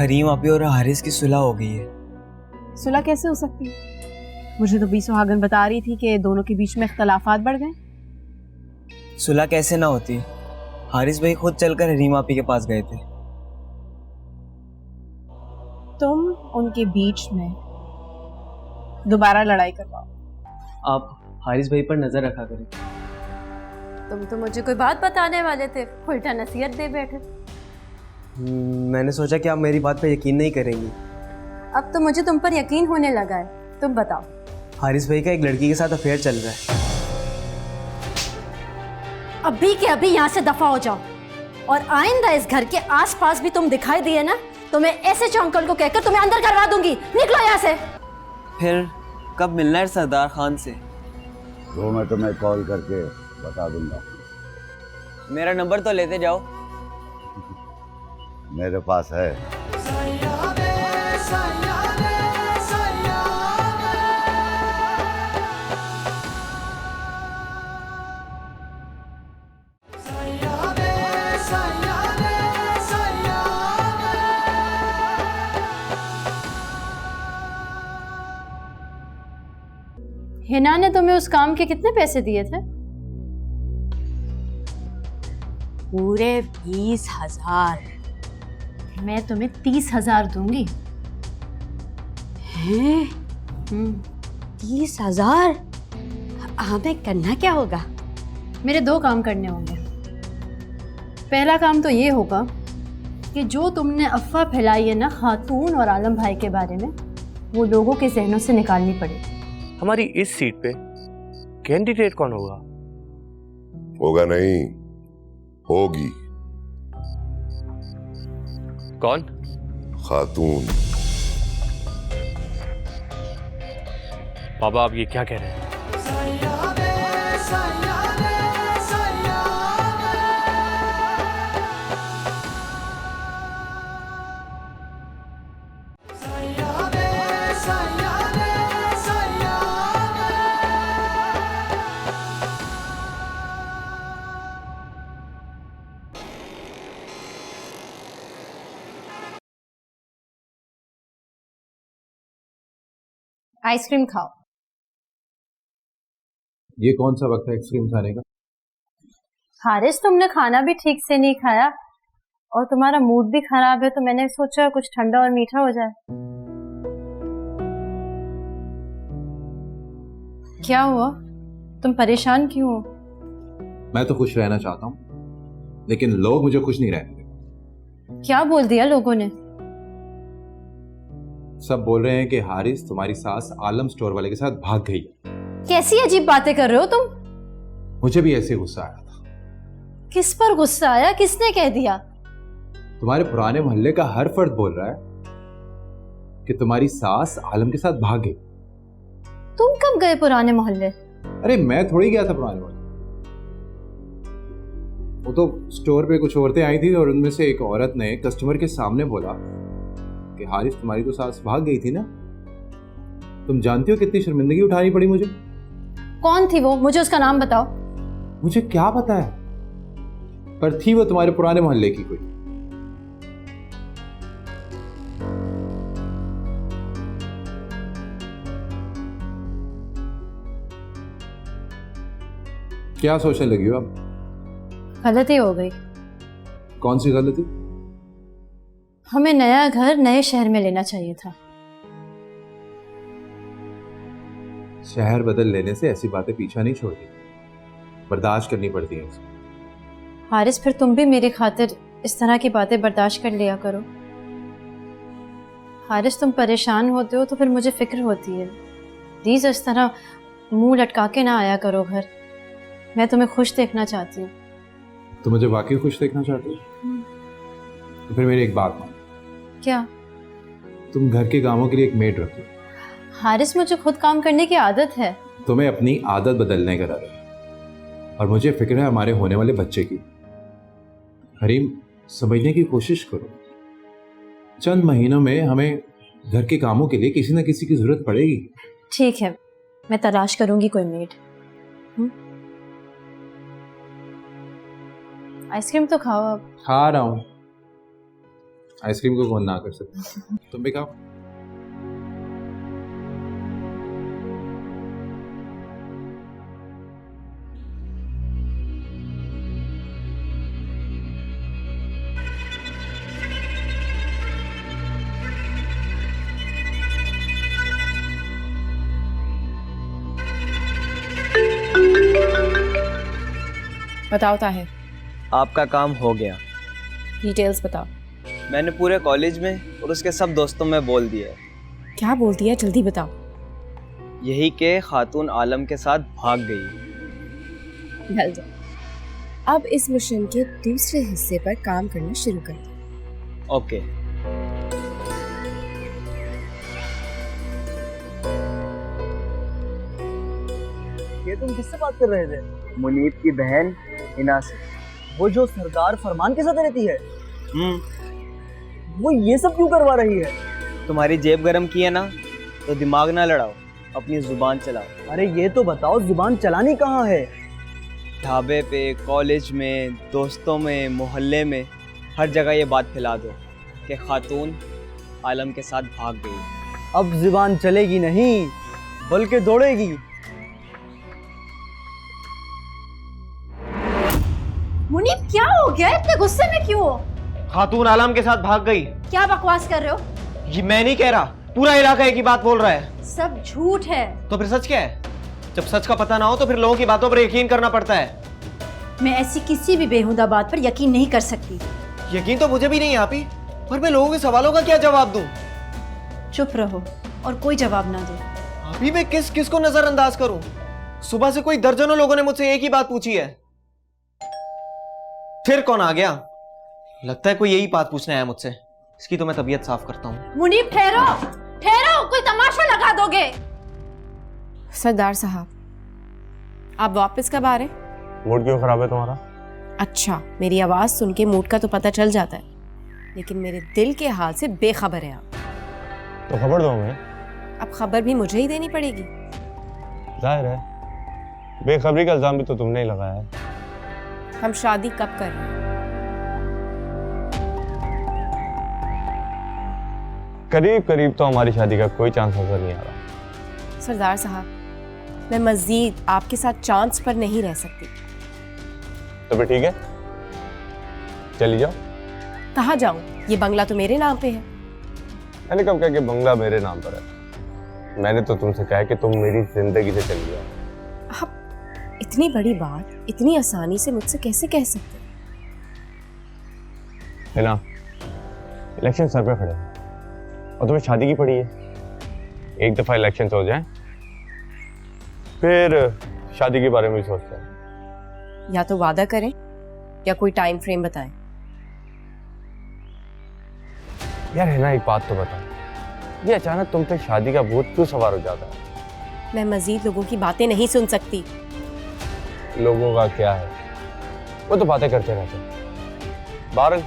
हरीम आपी और हारिस की सुलह हो गई है। सुलह कैसे हो सकती है? मुझे तो बी सुहागन बता रही थी कि दोनों के बीच में इख्तलाफात बढ़ गए। सुलह कैसे ना होती, हारिस भाई खुद चलकर हरीम आपी के पास गए थे। तुम उनके बीच में दोबारा लड़ाई करवाओ। आप हारिस भाई पर नजर रखा करें। तुम तो मुझे कोई बात बताने वाले थे, उल्टा नसीहत दे बैठे। मैंने सोचा कि आप मेरी बात पर यकीन नहीं करेंगी। अब तो मुझे तुम पर यकीन होने लगा है। तुम बताओ। हारिस भाई का एक लड़की के साथ अफेयर चल रहा है। अभी के अभी यहाँ से दफा हो जाओ, और आइंदा इस घर के आसपास भी तुम दिखाई दिए ना तो मैं ऐसे अंकल को कहकर तुम्हें अंदर करवा दूंगी। निकलो यहाँ से। फिर कब मिलना है सरदार खान से? तो मैं तुम्हें कॉल करके बता दूंगा। मेरा नंबर तो लेते जाओ। मेरे पास है। हिना ने तुम्हें उस काम के कितने पैसे दिए थे? पूरे 20,000। मैं तुम्हें 30,000 दूंगी। हैं? 30,000? हमें करना क्या होगा? मेरे 2 काम करने होंगे। पहला काम तो ये होगा कि जो तुमने अफवाह फैलाई है ना खातून और आलम भाई के बारे में, वो लोगों के जहनों से निकालनी पड़ेगी। हमारी इस सीट पे कैंडिडेट कौन होगा? होगा नहीं, होगी। कौन? खातून। बाबा आप ये क्या कह रहे हैं? आइसक्रीम खाओ। ये कौन सा वक्त है आइसक्रीम खाने का? हारिस तुमने खाना भी ठीक से नहीं खाया और तुम्हारा मूड भी खराब है, तो मैंने सोचा कुछ ठंडा और मीठा हो जाए। क्या हुआ? तुम परेशान क्यों हो? मैं तो खुश रहना चाहता हूँ, लेकिन लोग मुझे खुश नहीं रहने देते। क्या बोल दिया लोगों ने? सब बोल रहे हैं कि हारिस तुम्हारी सास आलम स्टोर वाले के साथ भाग गई। कैसी अजीब बातें कर रहे हो तुम? मुझे भी ऐसे गुस्सा आया था। किस पर गुस्सा आया? किसने कह दिया? तुम्हारे पुराने मोहल्ले का हर फर्द बोल रहा है कि तुम्हारी सास आलम के साथ भाग गई। तुम कब गए पुराने मोहल्ले? अरे मैं थोड़ी गया था पुराने मोहल्ले। वो तो स्टोर पे कुछ औरतें आई थी और उनमें से एक औरत ने कस्टमर के सामने बोला कि हारिस तुम्हारी तो सास भाग गई थी ना। तुम जानती हो कितनी शर्मिंदगी उठानी पड़ी मुझे। कौन थी वो? मुझे उसका नाम बताओ। मुझे क्या पता है, पर थी वो तुम्हारे पुराने मोहल्ले की कोई। क्या सोचने लगी हो अब? गलती हो गई। कौन सी गलती? हमें नया घर नए शहर में लेना चाहिए था। शहर बदल लेने से ऐसी बातें पीछा नहीं छोड़ती, बर्दाश्त करनी पड़ती है। हारिस फिर तुम भी मेरी खातिर इस तरह की बातें बर्दाश्त कर लिया करो। हारिस तुम परेशान होते हो तो फिर मुझे फिक्र होती है। प्लीज इस तरह मुंह लटका के ना आया करो घर। मैं तुम्हें खुश देखना चाहती हूँ। तो मुझे वाकई खुश देखना चाहती हो? तो फिर मेरी एक बात मान। क्या? तुम घर के कामों के लिए एक मेड रखो। हारिस मुझे खुद काम करने की आदत है। तुम्हें अपनी आदत बदलने का डर है, और मुझे फिक्र है हमारे होने वाले बच्चे की। हरीम, समझने की कोशिश करो। चंद महीनों में हमें घर के कामों के लिए किसी न किसी की जरूरत पड़ेगी। ठीक है, मैं तलाश करूंगी कोई मेड। आइसक्रीम तो खाओ अब। खा रहा हूं। आइसक्रीम को कौन ना कर सकता। तुम भी खाओ। बताओ ताहिर, आपका काम हो गया। डिटेल्स बताओ। मैंने पूरे कॉलेज में और उसके सब दोस्तों में बोल दिया है। क्या बोल दिया, जल्दी बताओ। यही के खातून आलम के साथ भाग गई। ढल जाओ। अब इस मिशन के दूसरे हिस्से पर काम करना शुरू कर दो। ओके। ये तुम किससे बात कर रहे थे? मुनीब की बहन हिना से। वो जो सरदार फरमान के साथ रहती है, वो ये सब क्यों करवा रही है? तुम्हारी जेब गरम की है ना, तो दिमाग ना लड़ाओ, अपनी जुबान चलाओ। अरे ये तो बताओ, जुबान चलानी कहाँ है? ढाबे पे, कॉलेज में, दोस्तों में, मोहल्ले में, हर जगह ये बात फैला दो कि खातून आलम के साथ भाग गई। अब जुबान चलेगी नहीं, बल्कि दौड़ेगी। मुनीब क्या हो गया, इतने गुस्से में क्यों हो? खातून आलम के साथ भाग गई। क्या बकवास कर रहे हो? ये मैं नहीं कह रहा, पूरा इलाका एक ही बात बोल रहा है। सब झूठ है। तो फिर सच क्या है? जब सच का पता ना हो तो फिर लोगों की बातों पर यकीन करना पड़ता है। मैं ऐसी किसी भी बेहुदा बात पर यकीन नहीं कर सकती। यकीन तो मुझे भी नहीं है आपी, पर मैं लोगों के सवालों का क्या जवाब दूं? चुप रहो और कोई जवाब ना दो। अभी मैं किस को नजरअंदाज करूं? सुबह से कोई दर्जनों लोगों ने मुझसे एक ही बात पूछी है। फिर कौन आ गया? लगता है कोई यही बात पूछने आया मुझसे। इसकी तो मैं तबीयत साफ करता हूं। मुनीब ठहरो, ठहरो, कोई तमाशा लगा दोगे। सरदार साहब, आप वापस कब आ रहे? मूड क्यों खराब है तुम्हारा? अच्छा, मेरी आवाज सुन के मूड का तो पता चल जाता है, लेकिन मेरे दिल के हाल से बेखबर है आप। तो खबर दो हमें। अब खबर भी मुझे ही देनी पड़ेगी। जाहिर है, बेखबरी का इल्जाम भी तो तुमने ही लगाया है। हम शादी कब कर रहे हैं? करीब करीब तो हमारी शादी का कोई चांस नजर नहीं आ रहा। सरदार साहब, मैं मजीद आपके साथ चांस पर नहीं रह सकती। तो फिर ठीक है, चली जाओ। कहाँ जाऊं? ये बंगला तो मेरे नाम पे है। मैंने कब कहा कि बंगला मेरे नाम पर है? मैंने तो तुमसे कहा कि तुम मेरी जिंदगी से चली जाओ। आप इतनी बड़ी बात इतनी आसानी से मुझसे कैसे कह सकते है ना? इलेक्शन सर पे खड़े हैं और तुम्हें शादी की पड़ी है। एक दफा इलेक्शन हो जाए फिर शादी के बारे में भी सोचते हैं। या तो वादा करें या कोई टाइम फ्रेम बताएं। यार है ना, एक बात तो बता, ये अचानक तुम पे शादी का भूत क्यों सवार हो जाता है? मैं मजीद लोगों की बातें नहीं सुन सकती। लोगों का क्या है, वो तो बातें करते रहते हैं। बारन,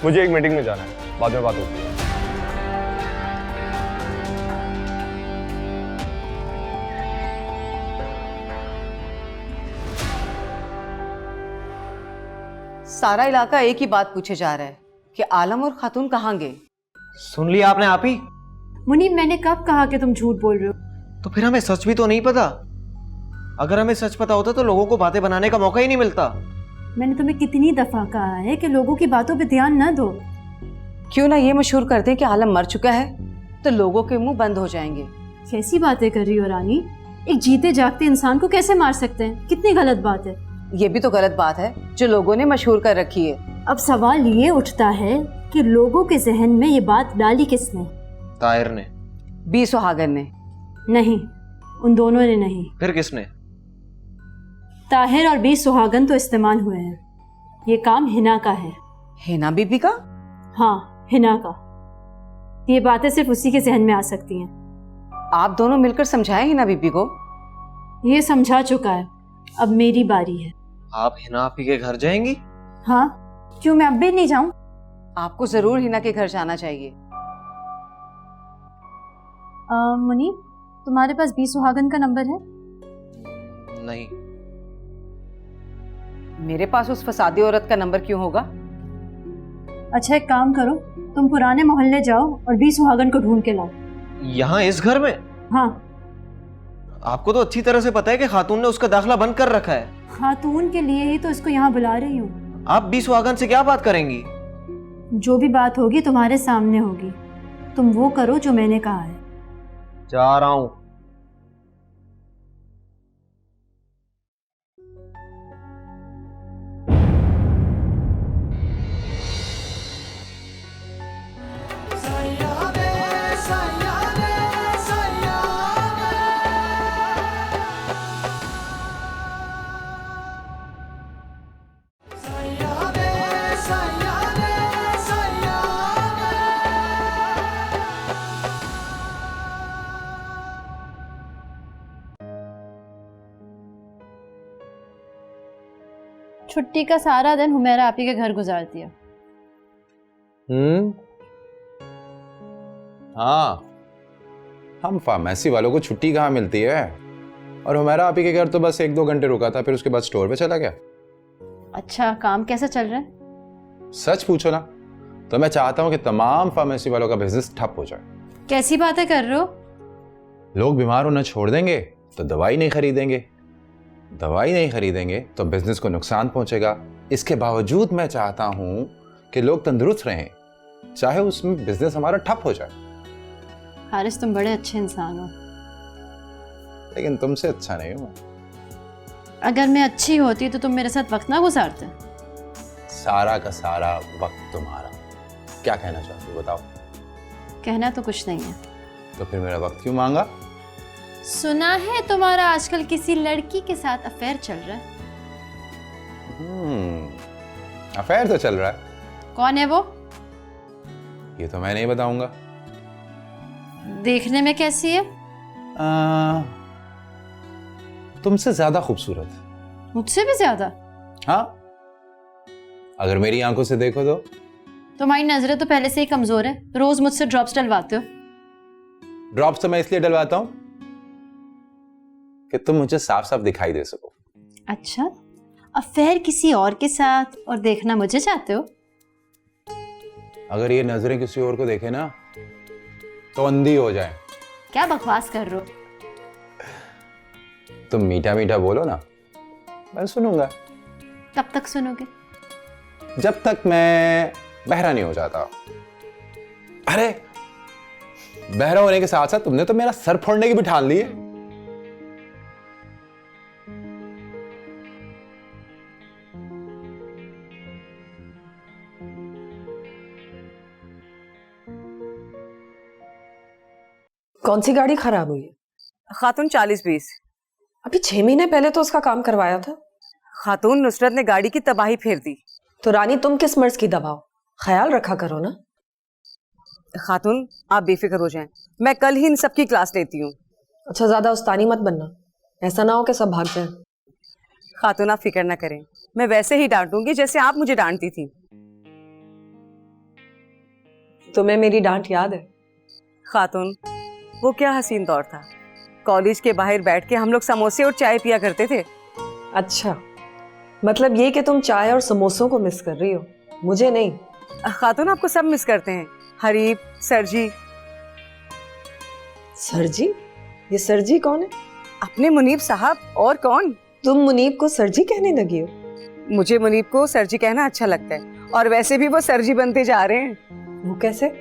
मुझे एक मीटिंग में जाना है, बाद में बात होती है। सारा इलाका एक ही बात पूछे जा रहा है कि आलम और खातून कहाँ गए। सुन लिया आपने आप ही? मुनीब, मैंने कब कहा कि तुम झूठ बोल रहे हो? तो फिर हमें सच भी तो नहीं पता। अगर हमें सच पता होता तो लोगों को बातें बनाने का मौका ही नहीं मिलता। मैंने तुम्हें कितनी दफा कहा है कि लोगों की बातों पे ध्यान न दो। क्यों ना ये मशहूर कर दें कि आलम मर चुका है, तो लोगों के मुंह बंद हो जाएंगे। कैसी बातें कर रही हो रानी? एक जीते जागते इंसान को कैसे मार सकते हैं? कितनी गलत बात है। ये भी तो गलत बात है जो लोगों ने मशहूर कर रखी है। अब सवाल ये उठता है कि लोगों के जहन में ये बात डाली किसने? ताहिर ने। बी सुहागन ने। नहीं, उन दोनों ने नहीं। फिर किसने? ताहिर और बी सुहागन तो इस्तेमाल हुए हैं। ये काम हिना का है। हिना बीबी का? हाँ, हिना का। ये बातें सिर्फ उसी के जहन में आ सकती हैं। आप दोनों मिलकर समझाएं हिना बीबी को। ये समझा चुका है, अब मेरी बारी है। आप हिना आपी के घर जाएंगी? हाँ, क्यों मैं अब भी नहीं जाऊं? आपको जरूर हिना के घर जाना चाहिए। मुनीब, तुम्हारे पास बी सुहागन का नंबर है? नहीं। मेरे पास उस फसादी औरत का नंबर क्यों होगा? अच्छा एक काम करो, तुम पुराने मोहल्ले जाओ और 20 सुहागन को ढूंढ के लाओ। यहाँ इस घर में? हाँ। आपको तो अच्छी तरह से पता है कि खातून ने उसका दाखिला बंद कर रखा है। खातून के लिए ही तो इसको यहाँ बुला रही हूँ। आप 20 सुहागन से क्या बात करेंगी? जो भी बात होगी तुम्हारे सामने होगी, तुम वो करो जो मैंने कहा है। जा रहा हूं। छुट्टी का सारा दिन हुमैरा आपी के घर गुजार दिया। हाँ, हम फार्मेसी वालों को छुट्टी कहाँ मिलती है, और हुमैरा आपी के घर तो बस 1-2 घंटे रुका था, फिर उसके बाद स्टोर पे चला गया। अच्छा, काम कैसा चल रहा है? सच पूछो ना तो मैं चाहता हूँ कि तमाम फार्मेसी वालों का बिजनेस ठप हो जाए। कैसी बातें कर रहे हो? लोग बीमार होना छोड़ देंगे तो दवाई नहीं खरीदेंगे, दवाई नहीं खरीदेंगे तो बिजनेस को नुकसान पहुंचेगा। इसके बावजूद मैं चाहता हूं कि लोग तंदुरुस्त रहें, चाहे उसमें बिजनेस हमारा ठप हो जाए। हारिस, तुम बड़े अच्छे इंसान हो। लेकिन तुमसे अच्छा नहीं हूं। अगर मैं अच्छी होती तो तुम मेरे साथ वक्त ना गुजारते। सारा का सारा वक्त तुम्हारा। क्या कहना चाहती हो बताओ? कहना तो कुछ नहीं है। तो फिर मेरा वक्त क्यों मांगा? सुना है तुम्हारा आजकल किसी लड़की के साथ अफेयर चल रहा है। अफेयर तो चल रहा है। कौन है वो? ये तो मैं नहीं बताऊंगा। देखने में कैसी है? तुमसे ज्यादा खूबसूरत। मुझसे भी ज्यादा? हाँ, अगर मेरी आंखों से देखो तो। तुम्हारी नजरें तो पहले से ही कमजोर है, रोज मुझसे ड्रॉप्स डलवाते हो। ड्रॉप्स तो मैं इसलिए डलवाता हूं कि तुम मुझे साफ साफ दिखाई दे सको। अच्छा, अफेयर किसी और के साथ और देखना मुझे चाहते हो? अगर ये नजरें किसी और को देखे ना तो अंधी हो जाए। क्या बकवास कर रहे हो? तुम मीठा मीठा बोलो ना, मैं सुनूंगा। कब तक सुनोगे? जब तक मैं बहरा नहीं हो जाता। अरे, बहरा होने के साथ साथ तुमने तो मेरा सर फोड़ने की भी ठान ली है। कौन सी गाड़ी खराब हुई है? खातून 40-20। अभी 6 महीने पहले तो उसका काम करवाया था। खातून, नुसरत ने गाड़ी की तबाही फेर दी। तो रानी, तुम किस मर्ज की दबाओ, ख्याल रखा करो ना। खातून, आप बेफिक्र हो जाएं, मैं कल ही इन सब की क्लास लेती हूँ। अच्छा, ज्यादा उस्तानी मत बनना, ऐसा ना हो कि सब भाग जाए। खातून, आप फिक्र ना करें, मैं वैसे ही डांटूंगी जैसे आप मुझे डांटती थी। तुम्हें मेरी डांट याद है? खातून, वो क्या हसीन दौर था। कॉलेज के बाहर बैठ के हम लोग समोसे और चाय पिया करते थे। अच्छा, मतलब ये कि तुम चाय और समोसों को मिस कर रही हो, मुझे नहीं। खातून, आपको सब मिस करते हैं। हरीब, सरजी। सरजी? ये सरजी कौन है? अपने मुनीब साहब, और कौन। तुम मुनीब को सरजी कहने लगी हो? मुझे मुनीब को सरजी कहना अच्छा लगता है, और वैसे भी वो सरजी बनते जा रहे हैं। वो कैसे?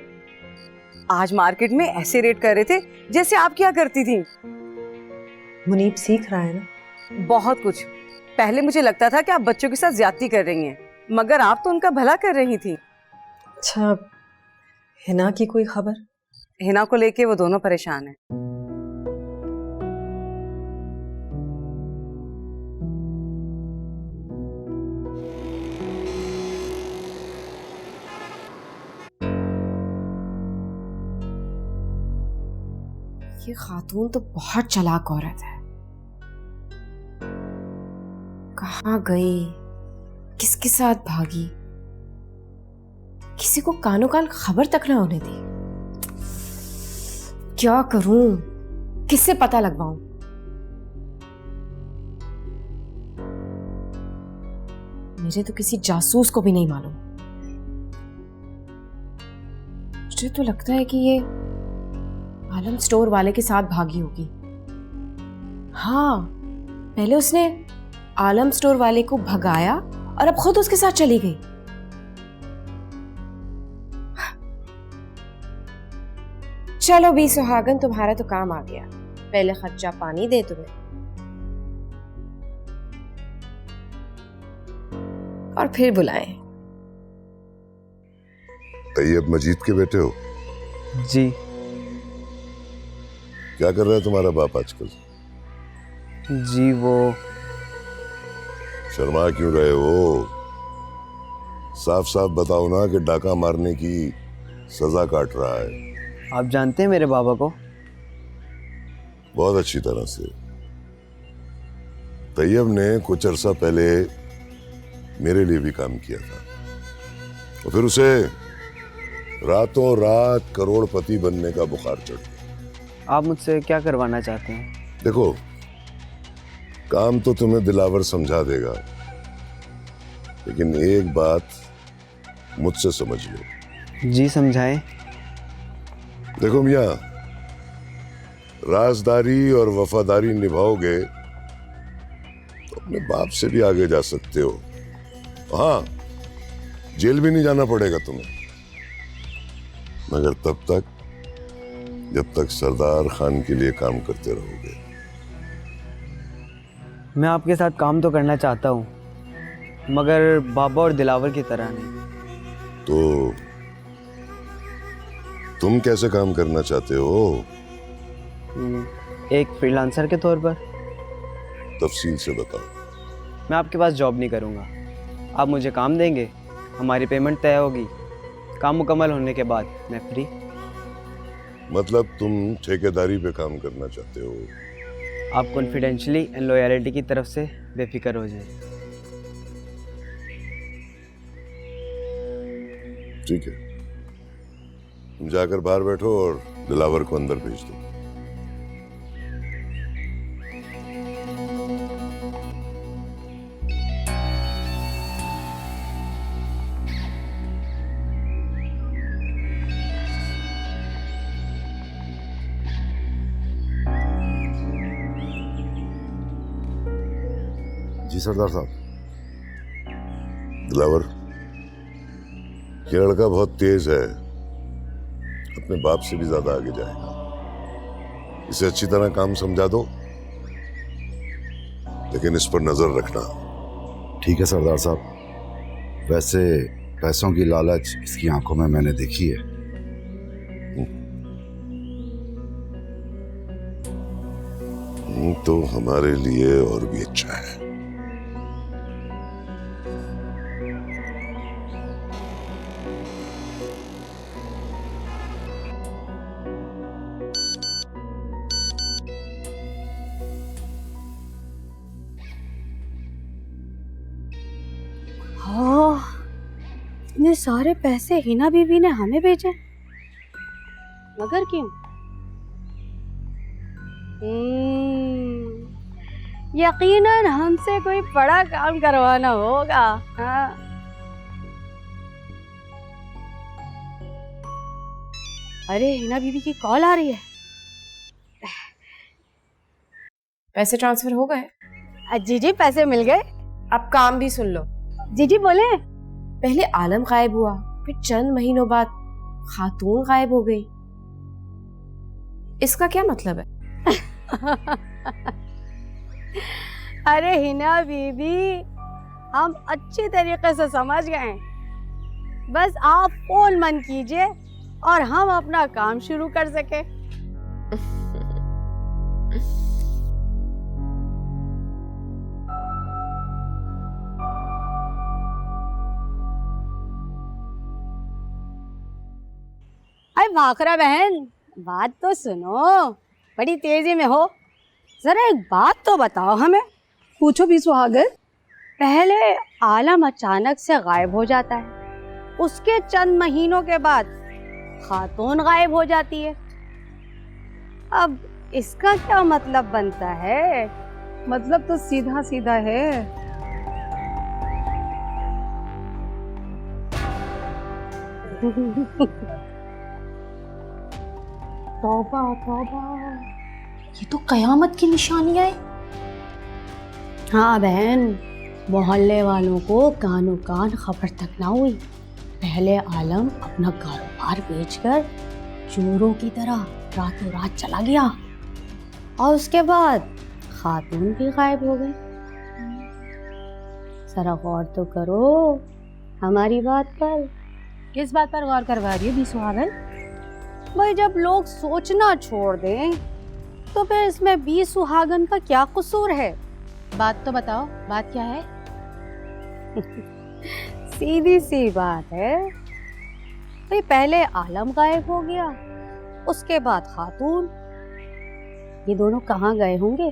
आज मार्केट में ऐसे रेट कर रहे थे जैसे आप क्या करती थी। मुनीब सीख रहा है ना बहुत कुछ। पहले मुझे लगता था कि आप बच्चों के साथ ज्यादती कर रही हैं, मगर आप तो उनका भला कर रही थी। अच्छा, हिना की कोई खबर? हिना को लेके वो दोनों परेशान हैं। ये खातून तो बहुत चालाक औरत है। कहाँ गई, किसके साथ भागी, किसी को कानों कान खबर तक ना होने दी। क्या करूं, किससे पता लगवाऊं? मुझे तो किसी जासूस को भी नहीं मालूम। मुझे तो लगता है कि ये आलम स्टोर वाले के साथ भागी होगी। हाँ, पहले उसने आलम स्टोर वाले को भगाया और अब खुद उसके साथ चली गई। चलो बी सुहागन, तुम्हारा तो काम आ गया। पहले खर्चा पानी दे तुम्हें और फिर बुलाएं। तैयब मजीद के बेटे हो? जी। क्या कर रहा है तुम्हारा बाप आजकल? जी वो शर्मा क्यों रहे हो? साफ साफ बताओ ना कि डाका मारने की सजा काट रहा है। आप जानते हैं मेरे बाबा को? बहुत अच्छी तरह से। तैयब ने कुछ अरसा पहले मेरे लिए भी काम किया था और फिर उसे रातों रात करोड़पति बनने का बुखार चढ़ गया। आप मुझसे क्या करवाना चाहते हैं? देखो, काम तो तुम्हें दिलावर समझा देगा, लेकिन एक बात मुझसे समझ लो। जी समझाएं। देखो मियां, राजदारी और वफादारी निभाओगे तो अपने बाप से भी आगे जा सकते हो। हाँ, जेल भी नहीं जाना पड़ेगा तुम्हें, मगर तब तक जब तक सरदार खान के लिए काम करते रहोगे। मैं आपके साथ काम तो करना चाहता हूँ, मगर बाबा और दिलावर की तरह नहीं। तो तुम कैसे काम करना चाहते हो? एक फ्रीलांसर के तौर पर। तफसील से बताओ। मैं आपके पास जॉब नहीं करूँगा, आप मुझे काम देंगे, हमारी पेमेंट तय होगी, काम मुकम्मल होने के बाद मैं फ्री। मतलब तुम ठेकेदारी पे काम करना चाहते हो? आप कॉन्फिडेंशियली एंड लॉयल्टी की तरफ से बेफिक्र हो जाए। ठीक है, तुम जाकर बाहर बैठो और दिलावर को अंदर भेज दो। जी सरदार साहब। दिलावर, ये लड़का बहुत तेज है, अपने बाप से भी ज्यादा आगे जाएगा। इसे अच्छी तरह काम समझा दो, लेकिन इस पर नजर रखना। ठीक है सरदार साहब। वैसे पैसों की लालच इसकी आंखों में मैंने देखी है। तो हमारे लिए और भी अच्छा है। इतने सारे पैसे हिना बीबी ने हमें भेजे, मगर क्यों? यकीनन हमसे कोई बड़ा काम करवाना होगा। हाँ। अरे हिना बीबी की कॉल आ रही है। पैसे ट्रांसफर हो गए? जी जी, पैसे मिल गए। अब काम भी सुन लो। जी जी बोले। पहले आलम गायब हुआ, फिर चंद महीनों बाद खातून गायब हो गई। इसका क्या मतलब है? अरे हिना बीबी, हम अच्छी तरीके से समझ गए। बस आप फोन मन कीजिए और हम अपना काम शुरू कर सके। अरे भाखरा बहन, बात तो सुनो, बड़ी तेजी में हो, जरा एक बात तो बताओ हमें। पूछो भी सुहागन। पहले आलम अचानक से गायब हो जाता है, उसके चंद महीनों के बाद खातून गायब हो जाती है। अब इसका क्या मतलब बनता है? मतलब तो सीधा सीधा है। तौबा तौबा, ये तो कयामत की निशानियां है। हाँ बहन, मोहल्ले वालों को कानों कान खबर तक ना हुई। पहले आलम अपना कारोबार बेचकर चोरों की तरह रातों रात चला गया और उसके बाद खातून भी गायब हो गई। जरा गौर तो करो हमारी बात पर। किस बात पर गौर करवा रही हो बी सुहागन? भाई जब लोग सोचना छोड़ दें तो फिर इसमें बी सुहागन का क्या कसूर है? बात तो बताओ, बात क्या है? सीधी सी बात है भाई, पहले आलम गायब हो गया, उसके बाद खातून। ये दोनों कहाँ गए होंगे?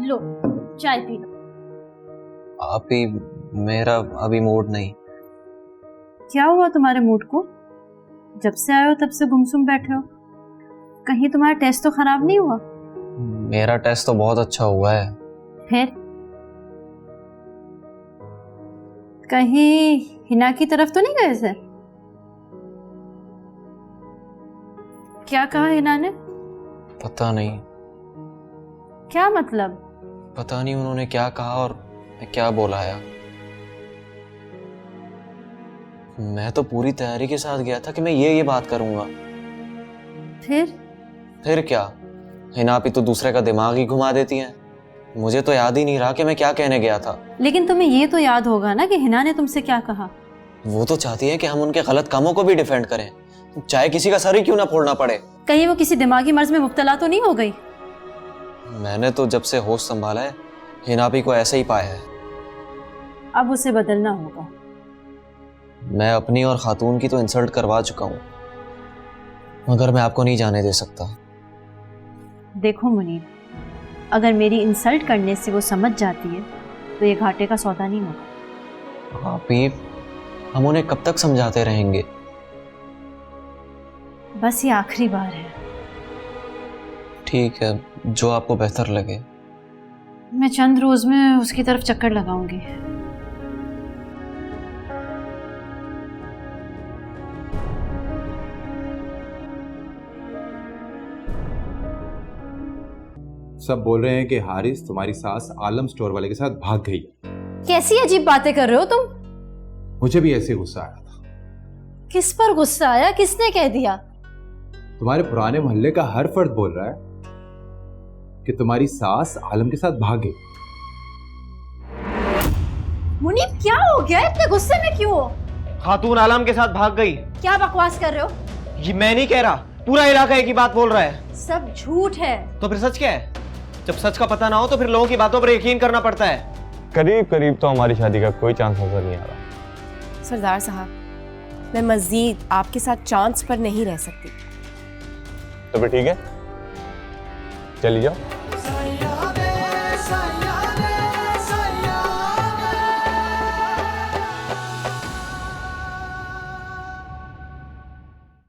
लो चाय पी लो। आप ही, मेरा अभी मूड नहीं। क्या हुआ तुम्हारे मूड को? जब से आए हो तब से गुमसुम बैठे हो। कहीं तुम्हारा टेस्ट तो खराब नहीं हुआ? मेरा टेस्ट तो बहुत अच्छा हुआ है। फिर कहीं हिना की तरफ तो नहीं गए थे? क्या कहा हिना ने? पता नहीं। क्या मतलब? पता नहीं उन्होंने क्या कहा और मैं क्या बोलाया। मैं तो पूरी तैयारी के साथ गया था कि मैं ये बात करूंगा। फिर क्या, हिना भी तो दूसरे का दिमाग ही घुमा देती हैं। मुझे तो याद ही नहीं रहा कि मैं क्या कहने गया था। लेकिन तुम्हें ये तो याद होगा ना कि हिना ने तुमसे क्या कहा? वो तो चाहती है कि हम उनके गलत कामों को भी डिफेंड करें, चाहे किसी का सर ही क्यों ना फोड़ना पड़े। कहीं वो किसी दिमागी मर्ज में मुब्तला तो नहीं हो गई? मैंने तो जब से होश संभाला है हिना भी को ऐसे ही पाया है। अब उसे बदलना होगा। मैं अपनी और खातून की तो इंसल्ट करवा चुका हूँ, मगर मैं आपको नहीं जाने दे सकता। देखो मुनीब, अगर मेरी इंसल्ट करने से वो समझ जाती है तो ये घाटे का सौदा नहीं होगा। आप ही, हम उन्हें कब तक समझाते रहेंगे? बस ये आखिरी बार है। ठीक है, जो आपको बेहतर लगे। मैं चंद रोज में उसकी तरफ चक्कर लगाऊंगी। सब बोल रहे हैं कि हारिस तुम्हारी सास आलम स्टोर वाले के साथ भाग गई। कैसी अजीब बातें कर रहे हो तुम? मुझे भी ऐसे गुस्सा आया था। किस पर गुस्सा आया? किसने कह दिया? तुम्हारे पुराने मोहल्ले का हर फर्द बोल रहा है कि तुम्हारी सास आलम के साथ भाग गई। मुनीब क्या हो गया? इतने गुस्से में क्यों हो? खातून आलम के साथ भाग गई। क्या बकवास कर रहे हो? ये मैं नहीं कह रहा, पूरा इलाका एक ही बात बोल रहा है। सब झूठ है। तो फिर सच क्या है? जब सच का पता ना हो तो फिर लोगों की बातों पर यकीन करना पड़ता है। करीब करीब तो हमारी शादी का कोई चांस नजर नहीं आ रहा। सरदार साहब, मैं मजीद आपके साथ चांस पर नहीं रह सकती। तो फिर ठीक है, चली जाओ।